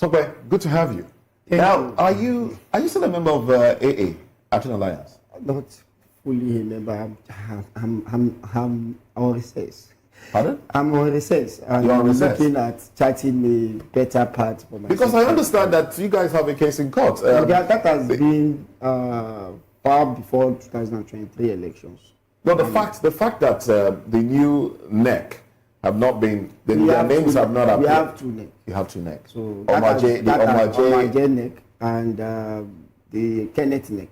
Okay, good to have you. Are you still a member of AA, Action Alliance? Not fully a member. I'm on recess. Pardon? I'm on recess. And I'm looking at charting a better path for myself. Because I understand that you guys have a case in court. That has been far before 2023 elections. No, the fact that the new NEC have not been, their names have not appeared. We have two NEC. You have two NEC. So Omaje NEC and the Kenneth NEC.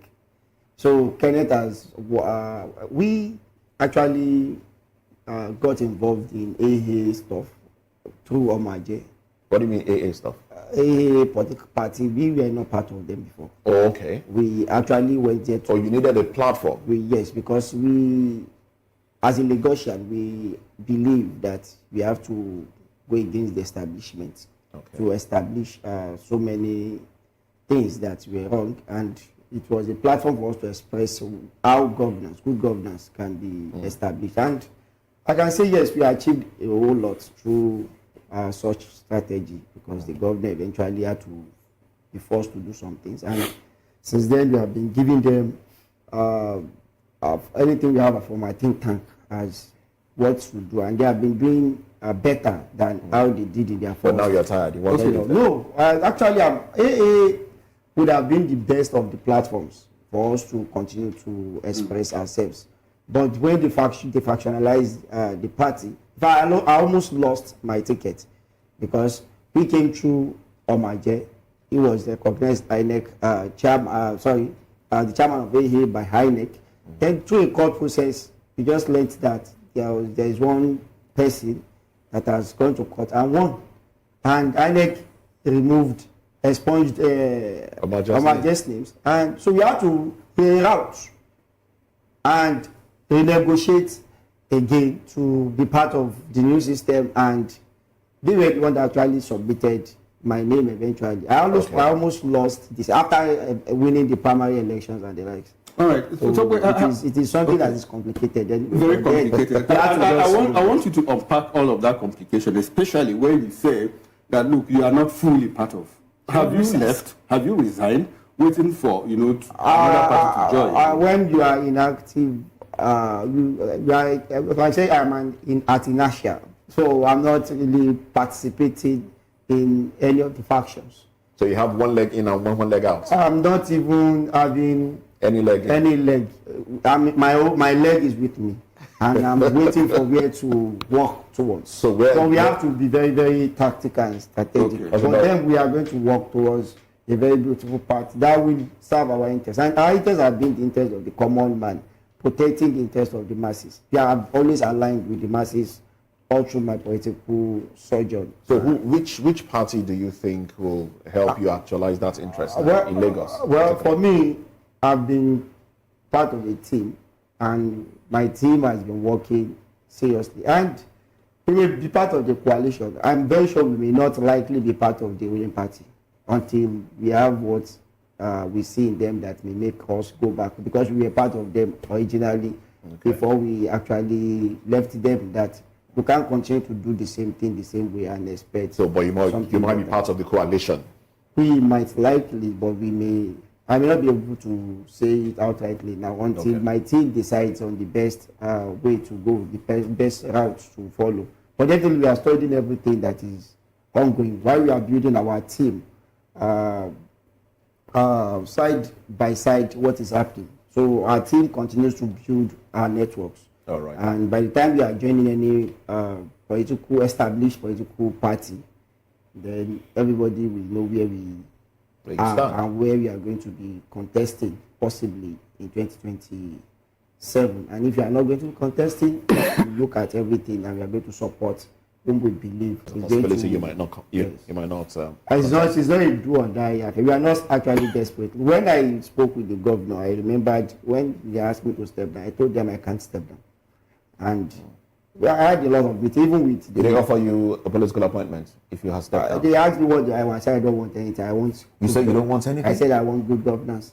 So Kenneth has, we actually got involved in AA stuff through Omaje. What do you mean AA stuff? AA political party, we were not part of them before. Oh, okay. We actually went there. So you needed a platform? Yes, because we, as a Lagosian, we believe that we have to go against the establishment to establish so many things that were wrong, and it was a platform for us to express how governance, good governance, can be established. And I can say yes, we achieved a whole lot through such strategy, because the governor eventually had to be forced to do some things. And since then, we have been giving them anything we have from my think tank as what to do, and they have been doing better than how they did in their first. But now you're tired. You want to No, actually, AA would have been the best of the platforms for us to continue to express ourselves. But when they factionalized the party, I almost lost my ticket, because we came through Omaje. He was the recognized INEC the chairman of AA by INEC. Then through a court process, we just learned that there is one person that has gone to court and won, and INEC expunged Omaje's names, and so we had to pay out and renegotiate again to be part of the new system, and they were the one that actually submitted my name eventually. I almost lost this after winning the primary elections and the likes. All right. So it is something that is complicated. Very complicated. I want you to unpack all of that complication, especially when you say that, look, you are not fully part of. Have you left? Have you resigned? Waiting for, another party to join? When you are inactive, if I say I'm at inertia, so I'm not really participating in any of the factions. So you have one leg in and one leg out? I'm not even having any leg. My leg is with me, and I'm waiting for where to walk towards. So we have to be very, very tactical and strategic. Okay. But then we are going to walk towards a very beautiful path that will serve our interests. And our interests have been the interests of the common man, protecting the interests of the masses. We are always aligned with the masses all through my political sojourn. So which party do you think will help you actualize that interest in Lagos? Well, for me, I've been part of a team, and my team has been working seriously. And we will be part of the coalition. I'm very sure we may not likely be part of the ruling party until we have what we see in them that may make us go back, because we were part of them originally before we actually left them, that we can't continue to do the same thing the same way and expect. So, but you might be part of the coalition. We might likely, but I may not be able to say it outrightly now until my team decides on the best way to go, the best route to follow. But definitely we are studying everything that is ongoing while we are building our team side by side what is happening. So our team continues to build our networks. All right. And by the time we are joining any established political party, then everybody will know where we are and where we are going to be contesting, possibly in 2027. And if you are not going to be contesting, we look at everything and we are going to support whom we believe is going to. You might not. You might not. It's not a do or die. We are not actually desperate. When I spoke with the governor, I remembered when they asked me to step down, I told them I can't step down. And I had a lot of it, even with. Did they offer you a political appointment if you had stepped down? They asked me what I want. I said I don't want anything. I want. You said you don't want anything? I said I want good governance.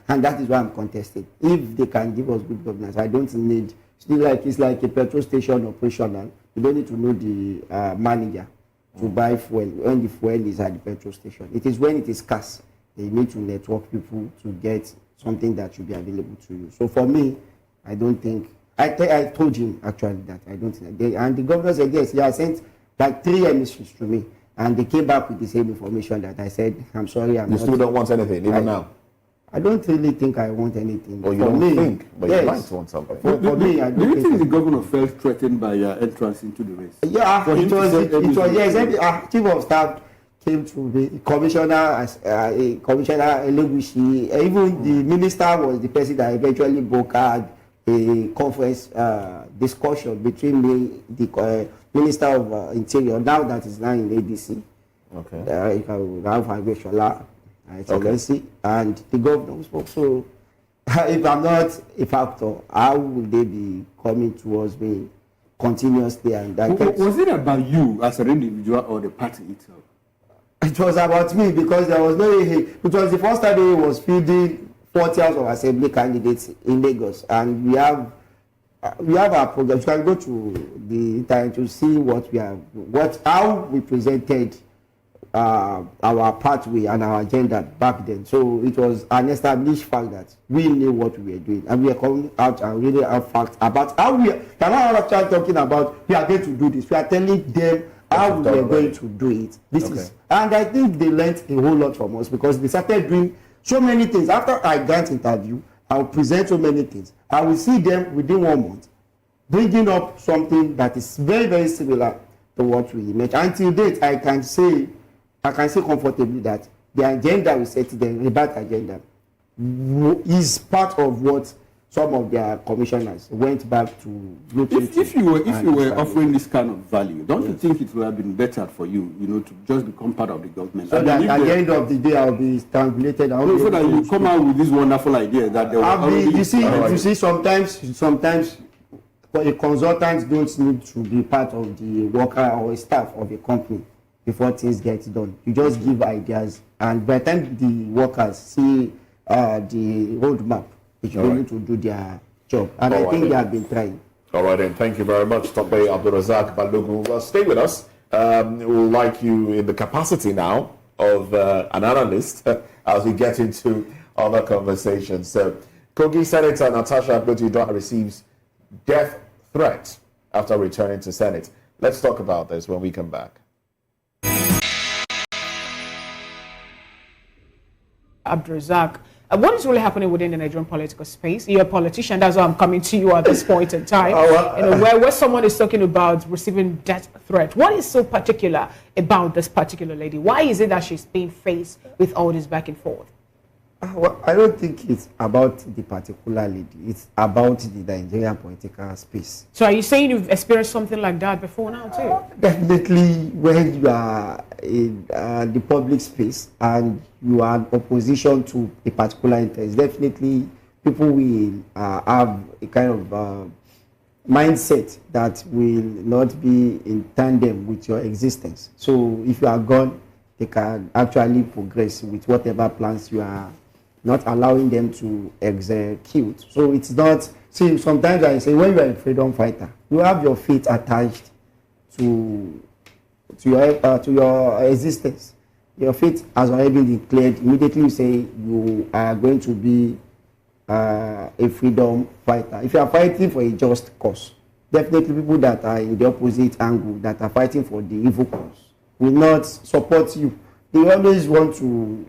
And that is why I'm contesting. If they can give us good governance, I don't need. It's like a petrol station operational. You don't need to know the manager. to buy fuel when the fuel is at the petrol station. It is when it is scarce they need to network people to get something that should be available to you. So for me, I don't think I told him actually that I don't think and the governor said yes, he has sent like 3 emissaries to me, and they came back with the same information that I said, I'm sorry, You still don't want anything, even now? I don't really think I want anything. Or you don't think, but you might want something. For me, I don't Do you think the I- governor felt threatened by your entrance into the race? Yeah, For him it to was, say it was, everything. yes, chief of staff came to the commissioner, Commissioner Elegushi, even the minister was the person that eventually brokered a conference discussion between me, the Minister of Interior, now that is now in ADC, Okay. Ralph Agreshola, Excellency, and the governor spoke. So if I'm not a factor, how would they be coming towards me continuously? And that Was it about you as an individual or the party itself? it was about me, because there was no it was the first time he was fielding 40 House of Assembly candidates in Lagos, and we have our program. You can go to the internet to see how we presented our pathway and our agenda back then. So it was an established fact that we knew what we were doing, and we are coming out and really have facts about how we are not actually talking about we are going to do this. We are telling them how we are going to do it. This is, and I think they learned a whole lot from us, because they started doing so many things. After I got interview, I will present so many things. I will see them within 1 month bringing up something that is very, very similar to what we mentioned. Until date, I can say comfortably that the agenda we set, the rebate agenda, is part of what some of their commissioners went back to look into. If you were offering this kind of value, don't you think it would have been better for you, to just become part of the government? So that at the end of the day, I'll be strangulated. So that you come out with this wonderful idea that there was you see, sometimes a consultant don't need to be part of the worker or staff of a company before things get done. You just give ideas, and by the time the workers see the roadmap, they should be able to do their job. And I think they have been trying. All right, then. Thank you very much, Tope Abdulrazak Balogun. Well, stay with us. We'll like you in the capacity now of an analyst as we get into other conversations. So, Kogi Senator Natasha Abdulrazak receives death threat after returning to Senate. Let's talk about this when we come back. Abdulrazak, what is really happening within the Nigerian political space? You're a politician, that's why I'm coming to you at this point in time. Where someone is talking about receiving death threat. What is so particular about this particular lady? Why is it that she's being faced with all this back and forth? Well, I don't think it's about the particular lady. It's about the Nigerian political space. So are you saying you've experienced something like that before now too? Definitely, when you are in the public space and you are in opposition to a particular interest, definitely people will have a kind of mindset that will not be in tandem with your existence. So if you are gone, they can actually progress with whatever plans you are not allowing them to execute. So it's not, see, sometimes I say when you are a freedom fighter, you have your feet attached to your existence. Your fate has already been declared. Immediately you say you are going to be a freedom fighter. If you are fighting for a just cause, definitely people that are in the opposite angle, that are fighting for the evil cause, will not support you. They always want to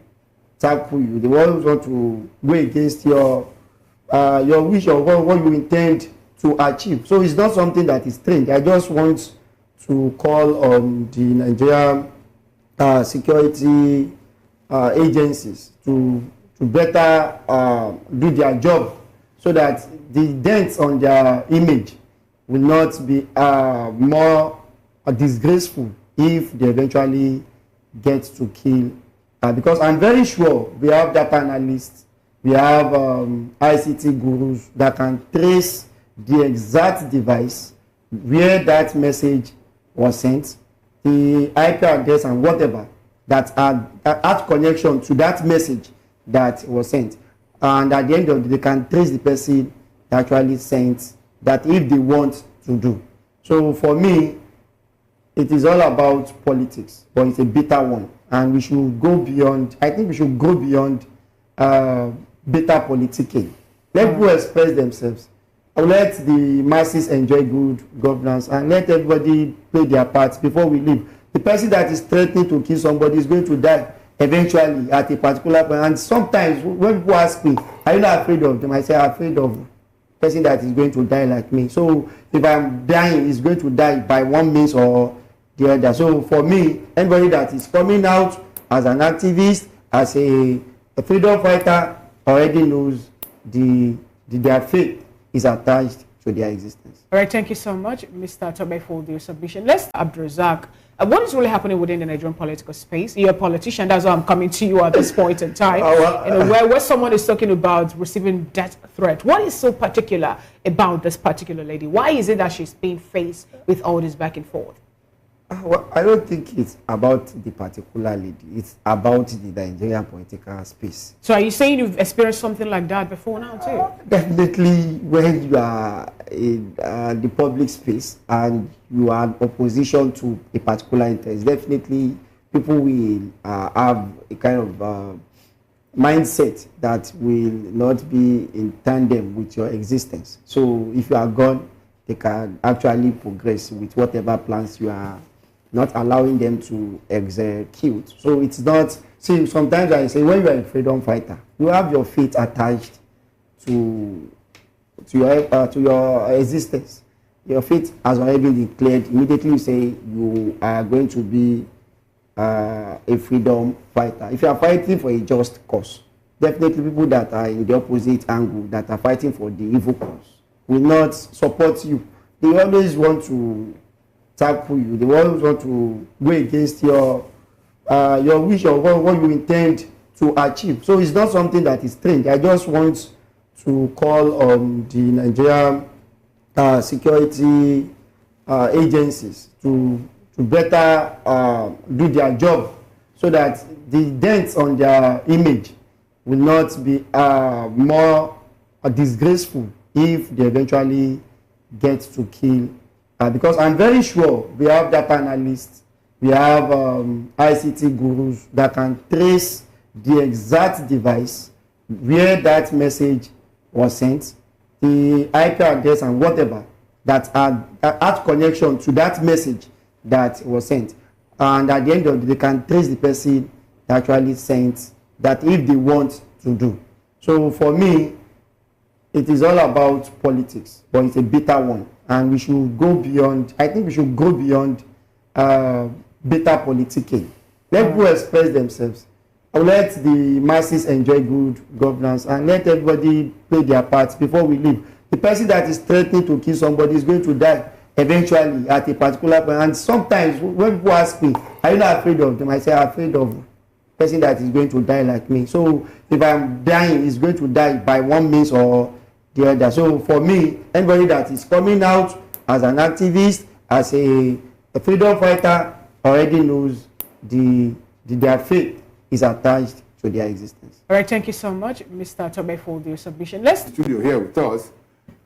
tackle you. They always want to go against your wish or what you intend to achieve. So it's not something that is strange. I just want to call on the Nigerian security agencies to better do their job, so that the dents on their image will not be more disgraceful if they eventually get to kill. Because I'm very sure we have data analysts, we have ICT gurus that can trace the exact device where that message was sent, the IP address and whatever that had connection to that message that was sent. And at the end of the day, they can trace the person that actually sent that if they want to do. So for me, it is all about politics, but it's a bitter one, and we should go beyond. I think we should go beyond bitter politicking. Let people express themselves. Let the masses enjoy good governance, and let everybody play their part before we leave. The person that is threatening to kill somebody is going to die eventually at a particular point. And sometimes when people ask me, are you not afraid of them? I say, I'm afraid of the person that is going to die like me. So if I'm dying, he's going to die by one means or the other. So for me, anybody that is coming out as an activist, as a freedom fighter, already knows their fate is attached to their existence. All right, thank you so much, Mr. Tobe, for your submission. Let's Abdulrazak. What is really happening within the Nigerian political space? You're a politician, that's why I'm coming to you at this point in time. Where someone is talking about receiving death threat. What is so particular about this particular lady? Why is it that she's being faced with all this back and forth? Well, I don't think it's about the particular lady. It's about the Nigerian political space. So are you saying you've experienced something like that before now too? Definitely, when you are in the public space and you are in opposition to a particular interest, definitely people will have a kind of mindset that will not be in tandem with your existence. So if you are gone, they can actually progress with whatever plans you are not allowing them to execute. So it's not, see, sometimes I say when you are a freedom fighter, you have your fate attached to your existence. Your fate has already been declared. Immediately you say you are going to be a freedom fighter. If you are fighting for a just cause, definitely people that are in the opposite angle, that are fighting for the evil cause, will not support you. They always want to tackle you. They always want to go against your wish or what you intend to achieve. So it's not something that is strange. I just want to call on the Nigerian security agencies to better do their job, so that the dents on their image will not be more disgraceful if they eventually get to kill. Because I'm very sure we have data analysts, we have ICT gurus that can trace the exact device where that message was sent, the IP address and whatever that had connection to that message that was sent. And at the end of the day, they can trace the person that actually sent that if they want to do. So for me, it is all about politics, but it's a bitter one. And we should go beyond, I think we should go beyond bitter politicking. Let people express themselves. Let the masses enjoy good governance, and let everybody play their part before we leave. The person that is threatening to kill somebody is going to die eventually at a particular point. And sometimes when people ask me, are you not afraid of them? I say, I'm afraid of the person that is going to die like me. So if I'm dying, he's going to die by one means or the other. So for me, anybody that is coming out as an activist, as a freedom fighter, already knows their fate is attached to their existence. All right, thank you so much, Mr. Tobe, for your submission. Let's Studio here with us,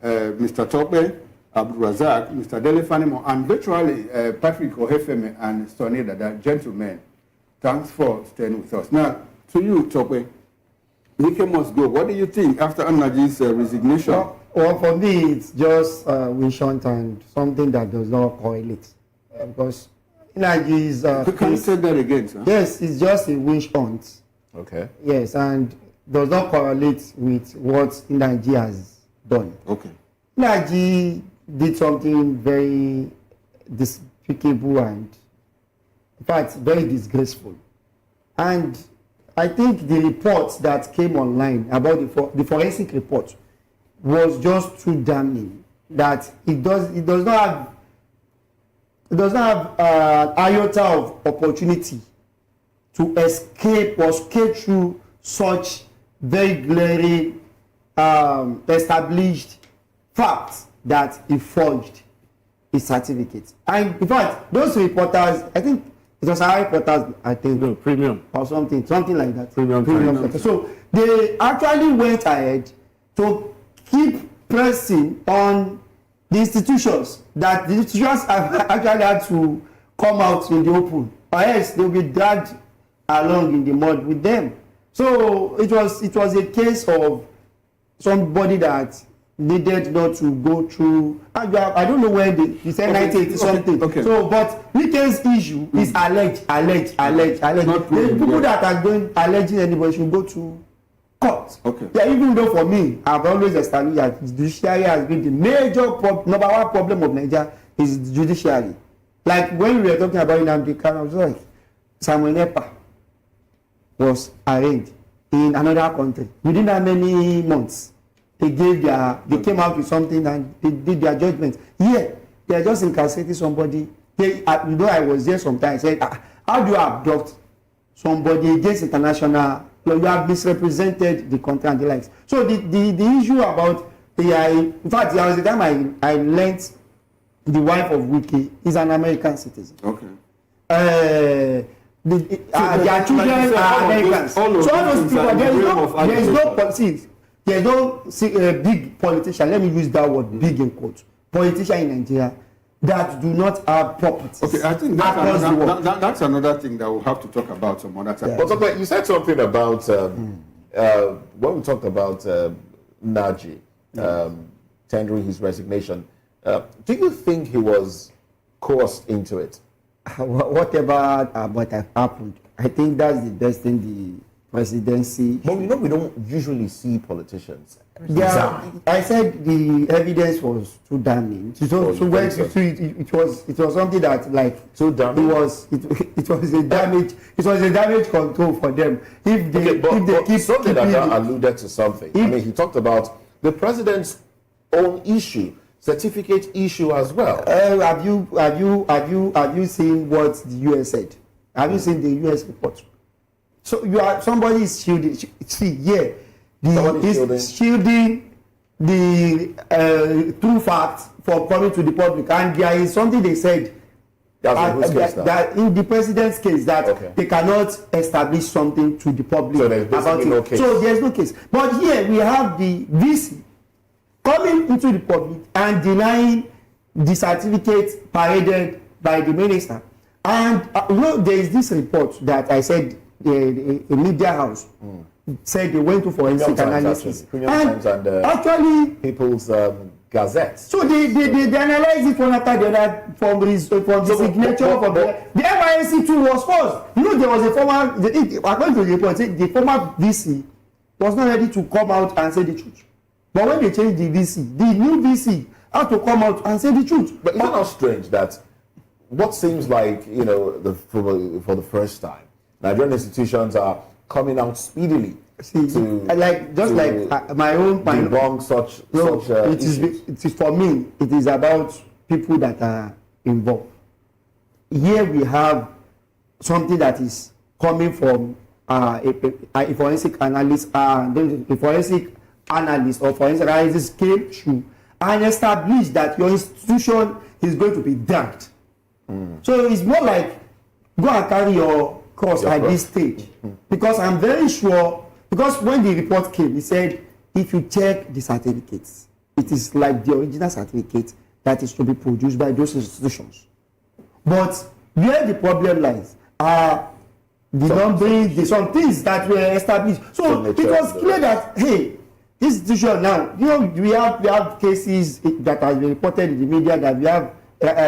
Mr. Tobe, Abdulrazak, Mr. Dele Fanimo, and virtually Patrick Ohefeme and Sonny Dada. Gentlemen, thanks for staying with us. Now, to you, Tobe, Nike must go. What do you think after Nnaji'S resignation? Well, for me, it's just wish hunt and something that does not correlate. Because Nnaji'S... Can you say that again, sir? Yes, it's just a wish hunt. Okay. Yes, and does not correlate with what Nnaji has done. Okay. Nnaji did something very despicable and, in fact, very disgraceful. And I think the report that came online about the forensic report was just too damning, that it does not have iota of opportunity to escape or skate through such very glaring established facts that he forged his certificate. And in fact, those reporters, I think it was our reporters, I think. No, premium. Or something like that. Premium. Reporters. So they actually went ahead to keep pressing on the institutions, that the institutions have actually had to come out in the open, or else they'll be dragged along in the mud with them. So it was a case of somebody that needed not to go through. I don't know when he said 1980 something. Okay. So, but Weekend's issue is alleged. The people that are going alleging anybody should go to court. Okay. Yeah, even though for me, I've always established that the judiciary has been the major number one problem of Nigeria is the judiciary. Like when we were talking about Nnamdi Kanu, I was like, Samuel Nepa was arraigned in another country. Within that many months, they came out with something and they did their judgment. Here, they are just incarcerating somebody. I was there sometimes. I said, how do you abduct somebody against international law? You have misrepresented the country and the likes. So the issue about AI, in fact, there was a time I learned the wife of Wiki is an American citizen. Okay. Their children are Americans. So all those people, there is no policy. There's no big politician, let me use that word, big in quotes, politician in Nigeria that do not have properties. Okay, I think that's another thing that we'll have to talk about some other time. Yeah. But you said something about, when we talked about Nnaji tendering his resignation, do you think he was coerced into it? Whatever what happened, I think that's the best thing the presidency. But we don't usually see politicians. Yeah, I said the evidence was too damning. So when it was something that like so damning. It was a damage control for them. If they keep something that alluded to something. I mean, he talked about the president's own issue, certificate issue as well. Have you seen what the US said? Have you seen the US report? So somebody is shielding. See, shielding the true facts for coming to the public, and there is something they said that in the president's case that they cannot establish something to the public about it. No case. So there's no case. But here we have the VC coming into the public and denying the certificate paraded by the minister. And there is this report that I said a media house said they went to forensic analysis. And actually, People's Gazette. So they analyze it one after the other from the signature. The NYSC too was forced. There was a former, according to the report, the former VC was not ready to come out and say the truth. But when they changed the VC, the new VC had to come out and say the truth. But isn't it not strange that what seems like, for the first time, Nigerian institutions are coming out speedily my own debunk such it is for me, it is about people that are involved. Here we have something that is coming from a forensic analyst, a forensic analyst or forensic analyst came through and established that your institution is going to be dragged. So it's more like go and carry your cross at this stage. Because I'm very sure, because when the report came, he said, if you check the certificates, it is like the original certificate that is to be produced by those institutions. But where the problem lies are the numbering, some things that were established. So it was clear that, hey, this institution now, we have cases that have been reported in the media that we have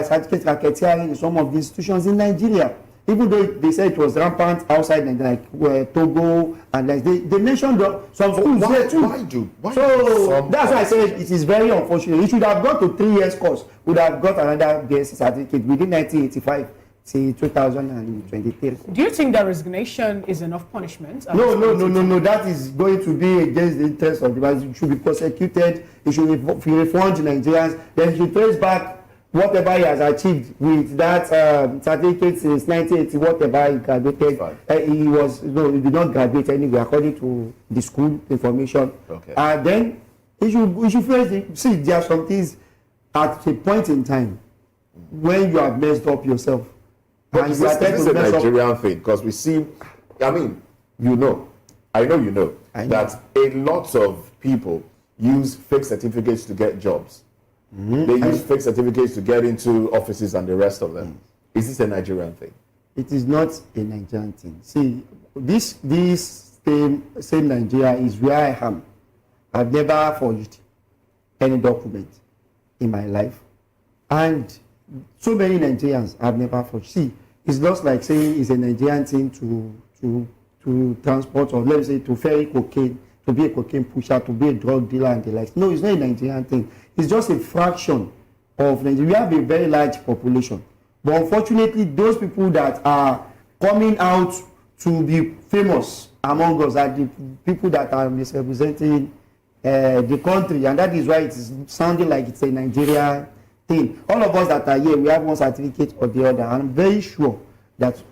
certificate racketeering in some of the institutions in Nigeria. Even though they said it was rampant outside Nigeria, like Togo, and like they mentioned some schools there too. So that's why I said it is very unfortunate. You should have gone to 3 years course, would have got another BSc certificate within 1985 to 2023. Do you think that resignation is enough punishment? No. That is going to be against the interest of the man. It should be prosecuted. It should be refunded to Nigerians. Then he should trace back whatever he has achieved with that certificate since 1980, whatever he graduated. He did not graduate anyway, according to the school information. And then he should first see there are some things at a point in time when you have messed up yourself. But is this a Nigerian thing? Because we see, I know you know that a lot of people use fake certificates to get jobs. They use fake certificates to get into offices and the rest of them. Is this a Nigerian thing? It is not a Nigerian thing. See, this same Nigeria is where I am. I've never forged any document in my life. And so many Nigerians have never forged. See, it's not like saying it's a Nigerian thing to transport, or let's say to ferry cocaine, to be a cocaine pusher, to be a drug dealer and the like. No, it's not a Nigerian thing. It's just a fraction of Nigeria. We have a very large population. But unfortunately, those people that are coming out to be famous among us are the people that are misrepresenting the country. And that is why it is sounding like it's a Nigeria thing. All of us that are here, we have one certificate or the other. And I'm very sure that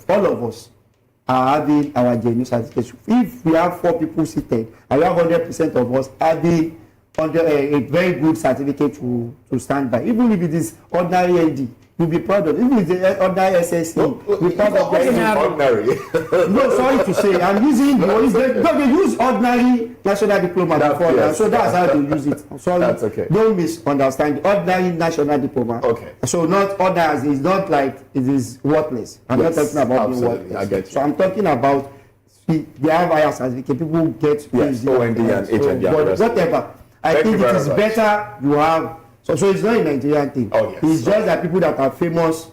all of us are having our genuine certificates. If we have 4 people seated, and we have 100% of us having a very good certificate to stand by, even if it is ordinary ND, you'll be proud of it. Even if it's ordinary SSC, you'll be proud of it. Ordinary. No, sorry to say, I'm using they use ordinary national diploma before that, so that's how they use it. Sorry, that's okay. Don't misunderstand. Ordinary national diploma. Okay. So not ordinary, it's not like it is worthless. I'm not talking about being worthless. I get you. So I'm talking about they have higher certificate. People get yes, OND and HND. But whatever. I think it is better you have. So it's not a Nigerian thing. Oh, yes. It's just that people that are famous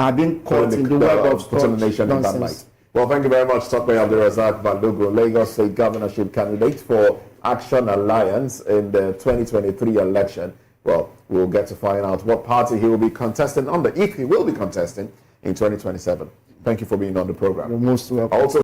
are being caught in the web of putting the nation in that light. Well, thank you very much, Tokwe Abdulrazak Balogun, Lagos State governorship candidate for Action Alliance in the 2023 election. Well, we'll get to find out what party he will be contesting under, if he will be contesting in 2027. Thank you for being on the program. You're most welcome. Also,